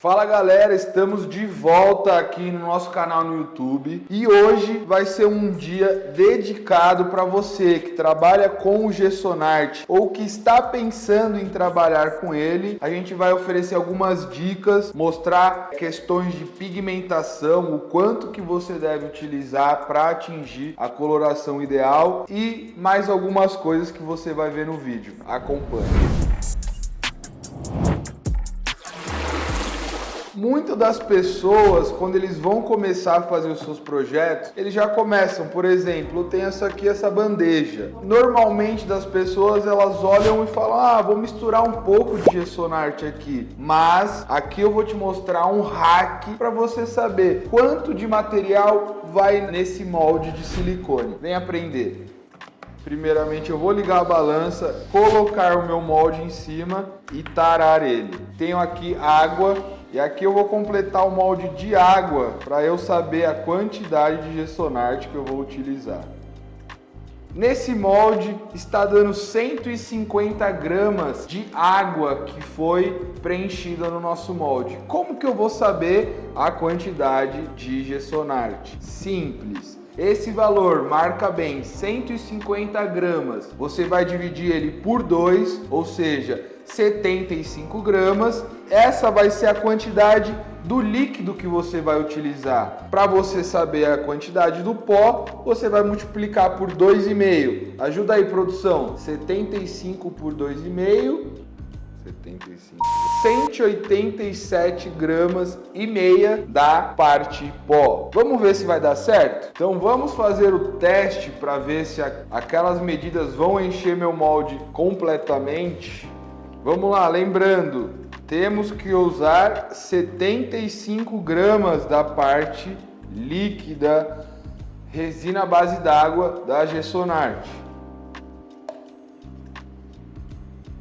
Fala galera, estamos de volta aqui no nosso canal no YouTube e hoje vai ser um dia dedicado para você que trabalha com o Gessonart ou que está pensando em trabalhar com ele. A gente vai oferecer algumas dicas, mostrar questões de pigmentação, o quanto que você deve utilizar para atingir a coloração ideal e mais algumas coisas que você vai ver no vídeo. Acompanhe. Muitas das pessoas, quando eles vão começar a fazer os seus projetos, eles já começam, por exemplo, eu tenho essa bandeja. Normalmente das pessoas, elas olham e falam, vou misturar um pouco de Gessonart aqui. Mas aqui eu vou te mostrar um hack para você saber quanto de material vai nesse molde de silicone. Vem aprender. Primeiramente eu vou ligar a balança, colocar o meu molde em cima e tarar ele. Tenho aqui água. E aqui eu vou completar o molde de água para eu saber a quantidade de Gessonart que eu vou utilizar. Nesse molde está dando 150 gramas de água que foi preenchida no nosso molde. Como que eu vou saber a quantidade de Gessonart? Simples. Esse valor marca bem 150 gramas. Você vai dividir ele por 2, ou seja, 75 gramas. Essa vai ser a quantidade do líquido que você vai utilizar. Para você saber a quantidade do pó, você vai multiplicar por 2,5. Ajuda aí, produção. 75 por 2,5. 75. 187 gramas e meia da parte pó. Vamos ver se vai dar certo? Então vamos fazer o teste para ver se aquelas medidas vão encher meu molde completamente. Vamos lá, lembrando, temos que usar 75 gramas da parte líquida, resina à base d'água da Gessonart.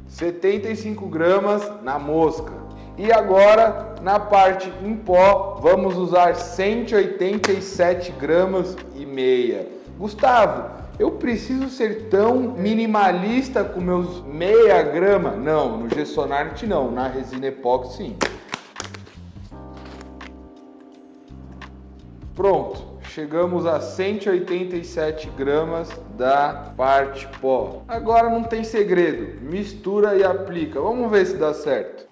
75 gramas na mosca. E agora, na parte em pó, vamos usar 187 gramas e meia. Gustavo, eu preciso ser tão minimalista com meus meia grama? Não, no Gessonart não, na resina epóxi sim. Pronto. Chegamos a 187 gramas da parte pó. Agora não tem segredo, mistura e aplica. Vamos ver se dá certo.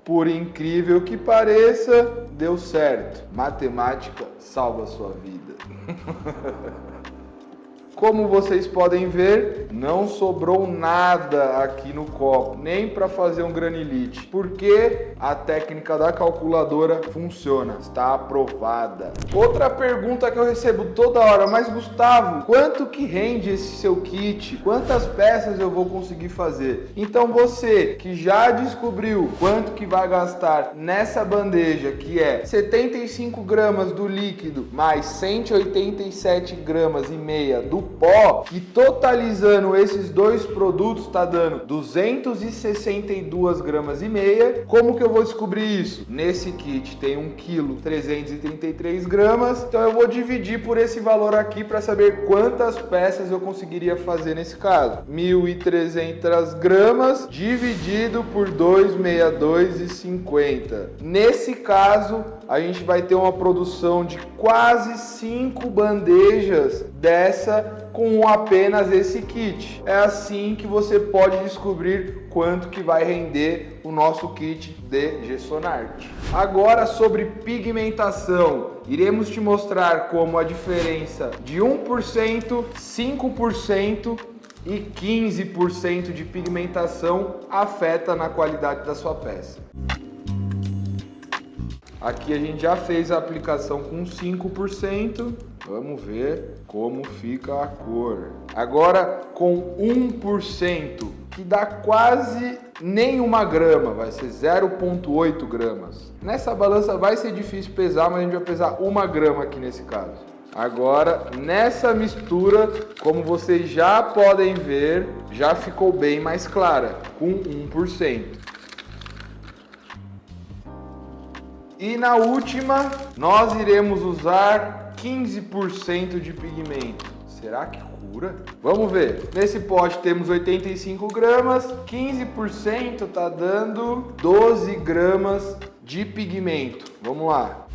Por incrível que pareça, deu certo. Matemática salva a sua vida. Como vocês podem ver, não sobrou nada aqui no copo, nem para fazer um granilite, porque a técnica da calculadora funciona, está aprovada. Outra pergunta que eu recebo toda hora, mas Gustavo, quanto que rende esse seu kit? Quantas peças eu vou conseguir fazer? Então você que já descobriu quanto que vai gastar nessa bandeja, que é 75 gramas do líquido mais 187 gramas e meia do pó, que totalizando esses dois produtos está dando 262 gramas e meia. Como que eu vou descobrir isso? Nesse kit tem 1 kg 333 gramas, então eu vou dividir por esse valor aqui para saber quantas peças eu conseguiria fazer nesse caso. 1.300 gramas dividido por 262,50. Nesse caso, a gente vai ter uma produção de quase 5 bandejas dessa com apenas esse kit. É assim que você pode descobrir quanto que vai render o nosso kit de Gessonart. Agora sobre pigmentação, iremos te mostrar como a diferença de 1%, 5% e 15% de pigmentação afeta na qualidade da sua peça. Aqui a gente já fez a aplicação com 5%. Vamos ver como fica a cor. Agora com 1%, que dá quase nem 1 grama, vai ser 0,8 gramas. Nessa balança vai ser difícil pesar, mas a gente vai pesar 1 grama aqui nesse caso. Agora, nessa mistura, como vocês já podem ver, já ficou bem mais clara, com 1%. E na última, nós iremos usar 15% de pigmento. Será que cura? Vamos ver. Nesse pote temos 85 gramas, 15% tá dando 12 gramas de pigmento. Vamos lá.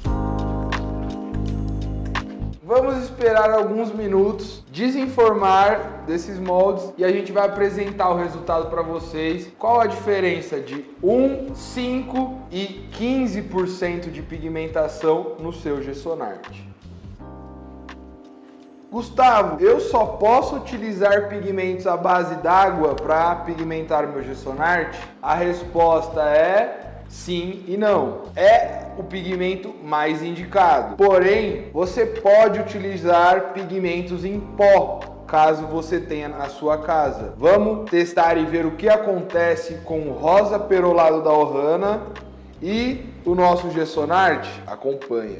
Vamos esperar alguns minutos, desenformar desses moldes e a gente vai apresentar o resultado para vocês. Qual a diferença de 1, 5 e 15% de pigmentação no seu Gessonart? Gustavo, eu só posso utilizar pigmentos à base d'água para pigmentar meu Gessonart? A resposta é sim e não. É o pigmento mais indicado. Porém, você pode utilizar pigmentos em pó, caso você tenha na sua casa. Vamos testar e ver o que acontece com o rosa perolado da Ohana e o nosso Gessonart? Acompanha.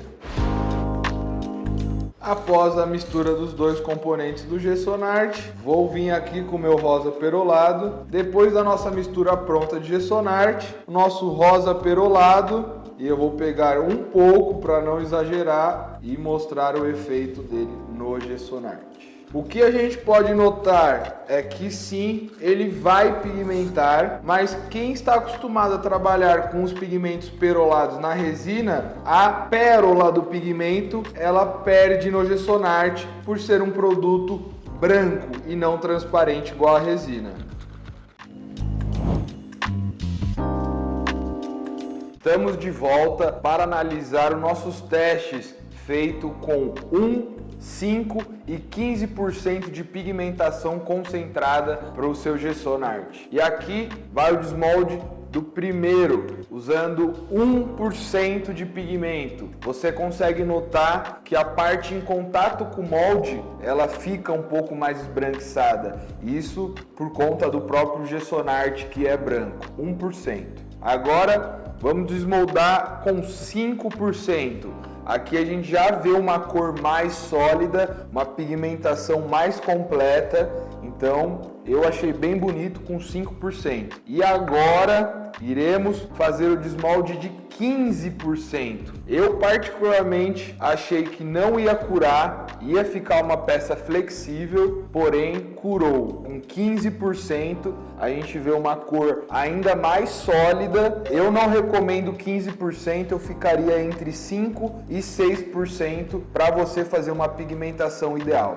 Após a mistura dos dois componentes do Gessonart, vou vir aqui com o meu rosa perolado. Depois da nossa mistura pronta de Gessonart, o nosso rosa perolado, e eu vou pegar um pouco para não exagerar e mostrar o efeito dele no Gessonart. O que a gente pode notar é que sim, ele vai pigmentar, mas quem está acostumado a trabalhar com os pigmentos perolados na resina, a pérola do pigmento, ela perde no Gessonart por ser um produto branco e não transparente igual a resina. Estamos de volta para analisar os nossos testes feitos com 5 e 15% de pigmentação concentrada para o seu Gessonart. E aqui vai o desmolde do primeiro, usando 1% de pigmento. Você consegue notar que a parte em contato com o molde, ela fica um pouco mais esbranquiçada. Isso por conta do próprio Gessonart, que é branco, 1%. Agora, vamos desmoldar com 5%. Aqui a gente já vê uma cor mais sólida, uma pigmentação mais completa, então eu achei bem bonito com 5%. E agora iremos fazer o desmolde de 15%. Eu particularmente achei que não ia curar, ia ficar uma peça flexível, porém curou. Com 15% a gente vê uma cor ainda mais sólida. Eu não recomendo 15%, eu ficaria entre 5% e 6% para você fazer uma pigmentação ideal.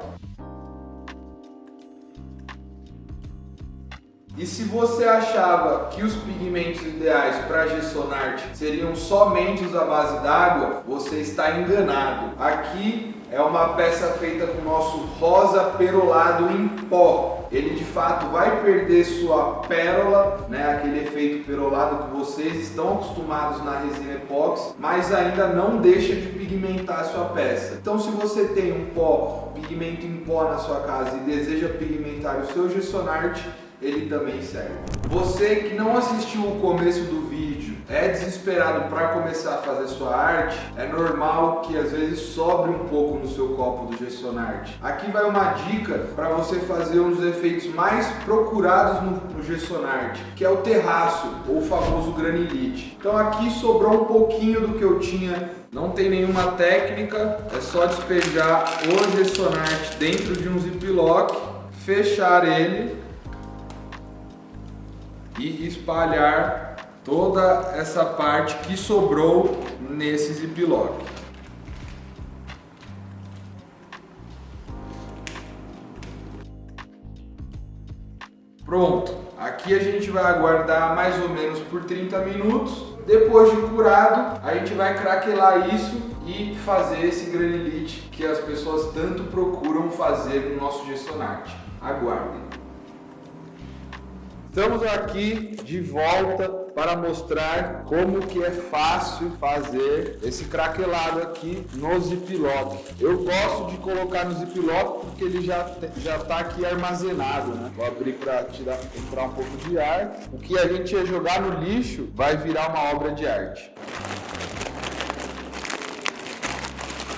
E se você achava que os pigmentos ideais para Gessonart seriam somente os à base d'água, você está enganado. Aqui é uma peça feita com o nosso rosa perolado em pó. Ele de fato vai perder sua pérola, né, aquele efeito perolado que vocês estão acostumados na resina epóxi, mas ainda não deixa de pigmentar a sua peça. Então, se você tem um pó, pigmento em pó na sua casa e deseja pigmentar o seu Gessonart, ele também serve. Você que não assistiu o começo do vídeo, é desesperado para começar a fazer sua arte, é normal que às vezes sobre um pouco no seu copo do Gessonart. Aqui vai uma dica para você fazer um dos efeitos mais procurados no Gessonart, que é o terraço, ou o famoso granilite. Então aqui sobrou um pouquinho do que eu tinha. Não tem nenhuma técnica, é só despejar o Gessonart dentro de um ziplock, fechar ele e espalhar toda essa parte que sobrou nesse ziplock. Pronto, aqui a gente vai aguardar mais ou menos por 30 minutos. Depois de curado, a gente vai craquelar isso e fazer esse granilite que as pessoas tanto procuram fazer no nosso Gessonart. Aguardem. Estamos aqui de volta para mostrar como que é fácil fazer esse craquelado aqui no ziplock. Eu gosto de colocar no ziplock porque ele já está aqui armazenado, né? Vou abrir para entrar um pouco de ar. O que a gente ia jogar no lixo vai virar uma obra de arte.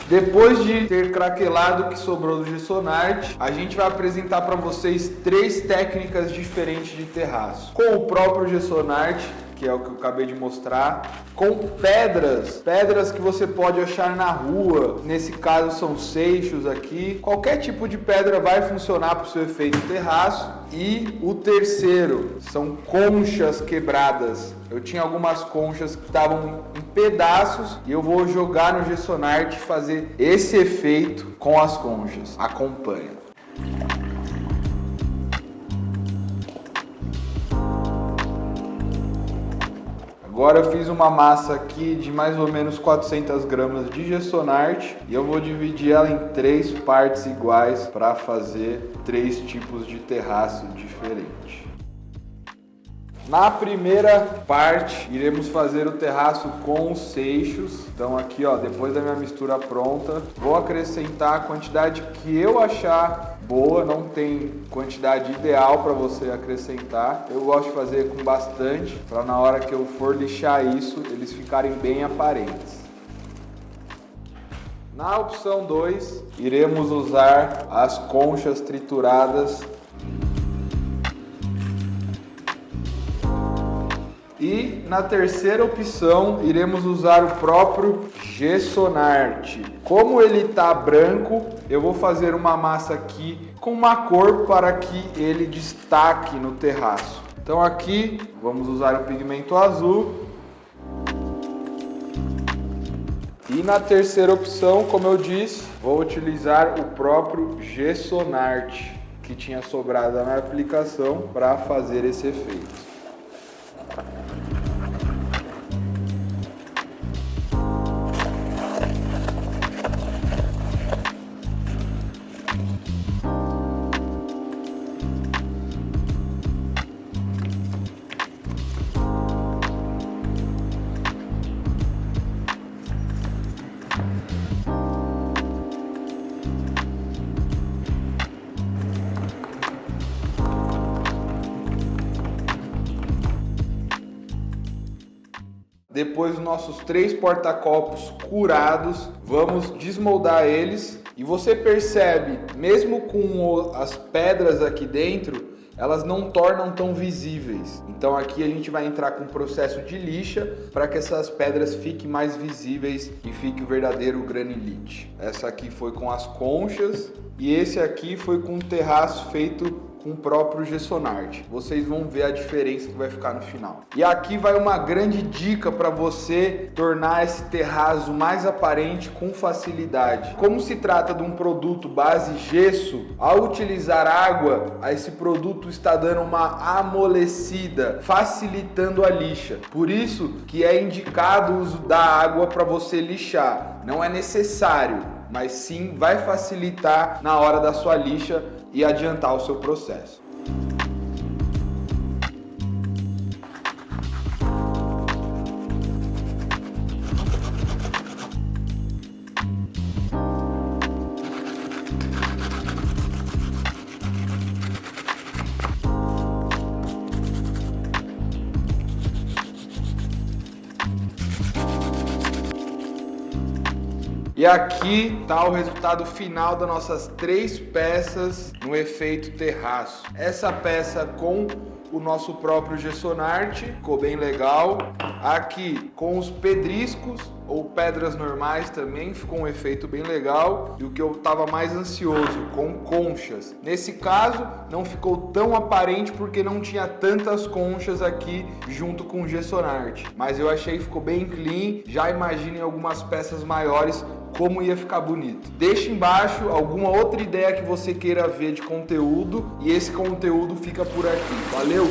Depois de ter craquelado o que sobrou do Gessonart, a gente vai apresentar para vocês 3 técnicas diferentes de terraço. Com o próprio Gessonart que é o que eu acabei de mostrar, com pedras que você pode achar na rua, nesse caso são seixos aqui, qualquer tipo de pedra vai funcionar para o seu efeito terraço. E o terceiro são conchas quebradas. Eu tinha algumas conchas que estavam em pedaços e eu vou jogar no Gessonart e fazer esse efeito com as conchas. Acompanha. Agora eu fiz uma massa aqui de mais ou menos 400 gramas de Gessonart e eu vou dividir ela em 3 partes iguais para fazer 3 tipos de terraço diferentes. Na primeira parte, iremos fazer o terraço com os seixos. Então aqui, ó, depois da minha mistura pronta, vou acrescentar a quantidade que eu achar boa, não tem quantidade ideal para você acrescentar. Eu gosto de fazer com bastante, para na hora que eu for lixar isso, eles ficarem bem aparentes. Na opção 2, iremos usar as conchas trituradas. E na terceira opção, iremos usar o próprio Gessonart. Como ele está branco, eu vou fazer uma massa aqui com uma cor para que ele destaque no terraço. Então aqui, vamos usar o pigmento azul. E na terceira opção, como eu disse, vou utilizar o próprio Gessonart, que tinha sobrado na aplicação, para fazer esse efeito. Depois dos nossos 3 porta-copos curados, vamos desmoldar eles. E você percebe, mesmo com as pedras aqui dentro, elas não tornam tão visíveis. Então aqui a gente vai entrar com um processo de lixa para que essas pedras fiquem mais visíveis e fique o verdadeiro granilite. Essa aqui foi com as conchas e esse aqui foi com um terraço feito com o próprio Gessonart. Vocês vão ver a diferença que vai ficar no final. E aqui vai uma grande dica para você tornar esse terraço mais aparente com facilidade. Como se trata de um produto base gesso, ao utilizar água, esse produto está dando uma amolecida, facilitando a lixa. Por isso que é indicado o uso da água para você lixar. Não é necessário, mas sim vai facilitar na hora da sua lixa e adiantar o seu processo. E aqui está o resultado final das nossas 3 peças no efeito terraço. Essa peça com o nosso próprio Gessonart, ficou bem legal. Aqui com os pedriscos ou pedras normais também ficou um efeito bem legal. E o que eu estava mais ansioso, com conchas. Nesse caso não ficou tão aparente porque não tinha tantas conchas aqui junto com o Gessonart. Mas eu achei que ficou bem clean. Já imaginem algumas peças maiores como ia ficar bonito. Deixe embaixo alguma outra ideia que você queira ver de conteúdo e esse conteúdo fica por aqui. Valeu!